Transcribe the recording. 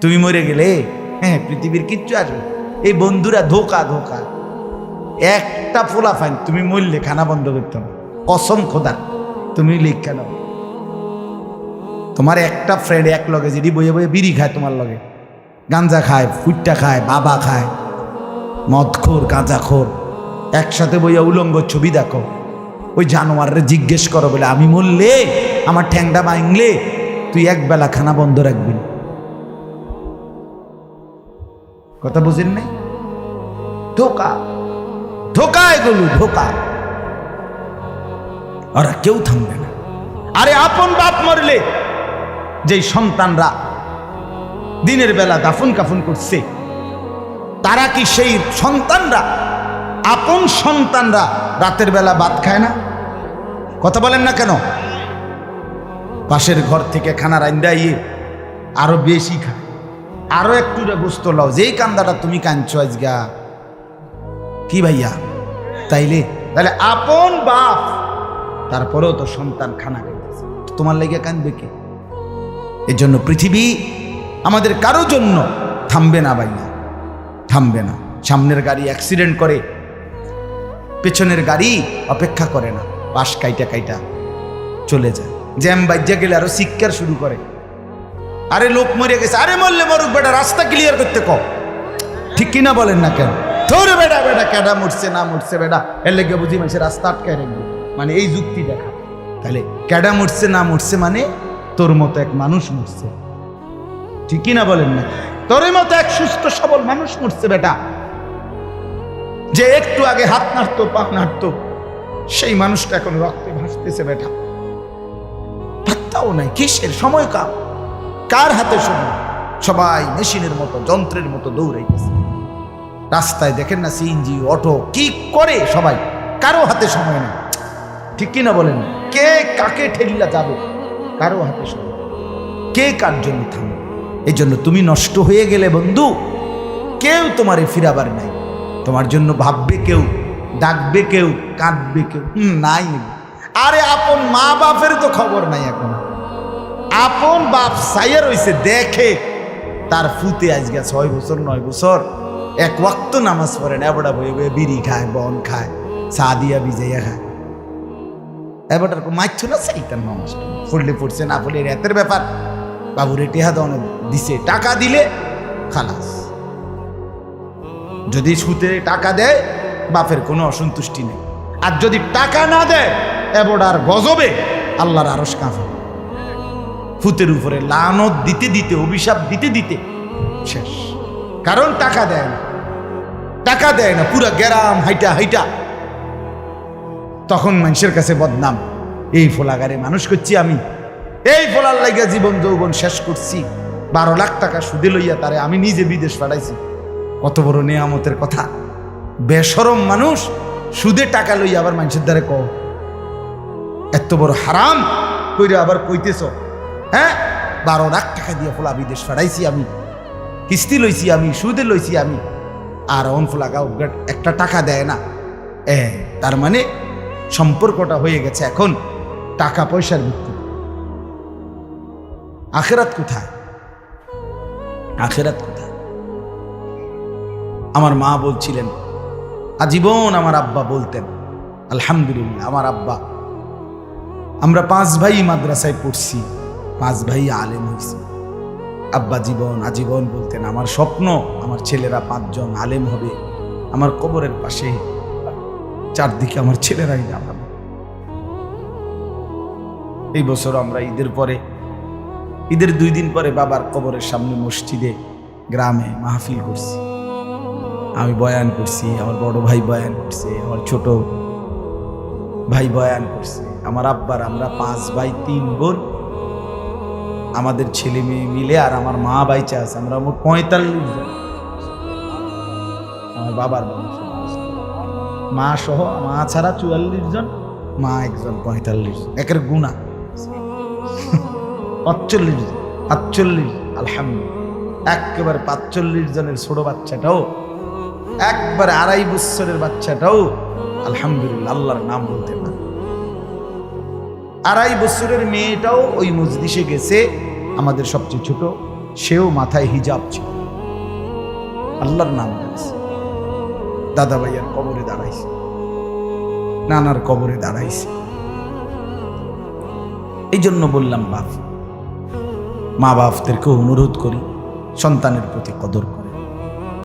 তুমি মরে গেলে হ্যাঁ পৃথিবীর কিচ্ছু আসবে। এই বন্ধুরা ধোকা ধোকা। একটা ফোলা ফাইন তুমি মরলে খানা বন্ধ করতে হবে, কসম খোদা। তুমি লিখা নাও, তোমার একটা ফ্রেন্ড এক লগে যদি বইয়ে বইয়ে বিড়ি খায়, তোমার লগে গাঞ্জা খায়, ফুটটা খায়, বাবা খায়, মদখোর গাঁজাখোর, একসাথে বইয়া উলঙ্গ ছবি দেখো, ওই জানোয়ারে জিজ্ঞেস করো বলে আমি মরলে আমার ঠ্যাংটা ভাঙলে তুই একবেলা খানা বন্ধ রাখবি। কথা বুঝেন নাই? ধোকা ধোকা, এগুলো ধোকা। ওরা কেউ থামবে না। আরে আপন বাপ মরলে যেই সন্তানরা দিনের বেলা দাফন কাফন করছে, তারা কি সেই সন্তানরা, আপন সন্তানরা রাতের বেলা ভাত খায় না? কথা বলেন না কেন? পাশের ঘর থেকে খানা রান্দাইয়ে আরো বেশি খায়, আরো একটু গোস্ত লাও, যেই কান্দাটা তুমি কাঁদছো আজগা কি ভাইয়া, তাইলে তাহলে আপন বাপ, তারপরেও তো সন্তান খানা খাইতেছে, তোমার লেগে কাঁদবে কে? এর জন্য পৃথিবী আমাদের কারো জন্য থামবে না ভাইয়া, থামবে না। সামনের গাড়ি অ্যাক্সিডেন্ট করে, পেছনের গাড়ি অপেক্ষা করে না, পাশ কাইটা কাইটা চলে যায়। জ্যাম বাজ্যা গেলে আরো শিক্ষার শুরু করে, আরে লোক মরে গেছে, আরে মরলে মরুক বেটা, রাস্তা ক্লিয়ার করতে কও। ঠিক কিনা বলেন না কেন? ধরে বেটা বেটা কেডা মরছে না মরছে বেটা, এর লেগে বুঝি মানুষের রাস্তা আটকায় রাখবে, মানে এই যুক্তি দেখা। তাহলে কেডা মরছে না মরছে মানে তোর মতো এক মানুষ মরছে। ঠিক কিনা বলেন না? তোর মতো এক সুস্থ সবল মানুষ মরছে বেটা, যে একটু আগে হাত নাড়তো পা নাড়তো, সেই মানুষটা এখন রক্তে ভাসতেছে বেটা। পাত্তাও নাই, কিসের সময় কার হাতে সময়? সবাই মেশিনের মতো যন্ত্রের মতো দৌড়াইতেছে। রাস্তায় দেখেন না সিএনজি অটো কি করে সবাই, কারো হাতে সময় নেই। ঠিক কিনা বলেন? কে কাকে ঠেলিয়া যাবে, কারো হাতে সময়, কে কার জন্য থামবে। এই জন্য তুমি নষ্ট হয়ে গেলে বন্ধু, কেউ তোমারে ফিরাবার নাই। তোমার জন্য ভাববে কেউ, ডাকবে কেউ, কাঁদবে কেউ নাই। আরে আপন মা বাপের তো খবর নাই এখন। আপন বাপ সাইয়া রইছে, দেখে তার ফুতে আজকে 6 বছর 9 বছর এক ওয়াক্ত নামাজ পড়ে না, এবড়া বয়ে বয়ে বিড়ি খায়, বন খায়, চা দিয়া ভিজাইয়া খায়। এবারটার মাইছ না সেইটার নামাজ পড়লে পড়ছে, না পড়লে রাতের ব্যাপার। বাবুরে টেহা দাও দিছে, টাকা দিলে খালাস। যদি সুতে টাকা দেয় বাপের কোনো অসন্তুষ্টি নেই, আর যদি টাকা না দেয় এবড়ার গজবে আল্লাহর আরশ কাঁপে। ফুতের উপরে লানত দিতে দিতে, অভিশাপ দিতে দিতে শেষ। কারণ টাকা দেয় না, টাকা দেয় না, পুরা গ্রাম হাইটা হাইটা তখন মানুষের কাছে বদনাম। এই ফোলাগারে মানুষ করছি আমি, এই ফোলার লাগিয়া জীবন যৌবন শেষ করছি, 12 লাখ টাকা সুদে লইয়া তারে আমি নিজে বিদেশ পাঠাইছি। কত বড় নেয়ামতের কথা। বেশরম মানুষ সুদে টাকা লইয়া আবার মানুষের দ্বারে কও, এত বড় হারাম কইরা আবার কইতেছ, হ্যাঁ 12 লাখ টাকা দিয়ে ফোলা বিদেশ পাঠাইছি আমি, কিস্তি লইছি আমি, সুদে লইছি আমি, আর অন ফোলাগা একটা টাকা দেয় না। তার মানে সম্পর্কটা হয়ে গেছে এখন টাকা পয়সার ভিত্তি। আখেরাত কোথায়? আখেরাত কোথায়? আমার মা বলছিলেন, আজীবন আমার আব্বা বলতেন, আলহামদুলিল্লাহ আমার আব্বা, আমরা 5 ভাই মাদ্রাসায় পড়ছি, 5 ভাই আলেম হয়েছি। আব্বা আজীবন বলতেন, আমার স্বপ্ন আমার ছেলেরা 5 জন আলেম হবে, আমার কবরের পাশে চারদিকে আমার ছেলেরাই দাঁড়াবে। এই বছর আমরা ঈদের 2 দিন পরে বাবার কবরের সামনে মসজিদে গ্রামে মাহফিল করছি। আমি বয়ান করছি, আমার বড় ভাই বয়ান করছে, আমার ছোট ভাই বয়ান করছে, আমার আব্বার। আমরা 5 ভাই 3 বোন, আমাদের ছেলে মেয়ে মিলে, আর আমার মা বাইচা আছে, আমরা মোট 45 জন। আমার বাবার বংশ, মা সহ, মা ছাড়া 44 জন, মা একজন 45, একের গুণা 48, আলহামদুলিল্লাহ। একেবারে 45 জনের ছোট বাচ্চাটাও, একবারে 2.5 বছরের বাচ্চাটাও আলহামদুলিল্লাহ আল্লাহর নাম বলতে পারে। 2.5 বছরের মেয়েটাও ওই মজলিসে গেছে, আমাদের সবচেয়ে ছোট সেও মাথায় হিজাব ছিল, আল্লাহর নাম বলেছে। দাদা ভাইয়ার কবরে দাঁড়াইছে, নানার কবরে দাঁড়াইছে। এই জন্য বললাম বাপ, মা বাপদেরকে অনুরোধ করি সন্তানের প্রতি কদর করে।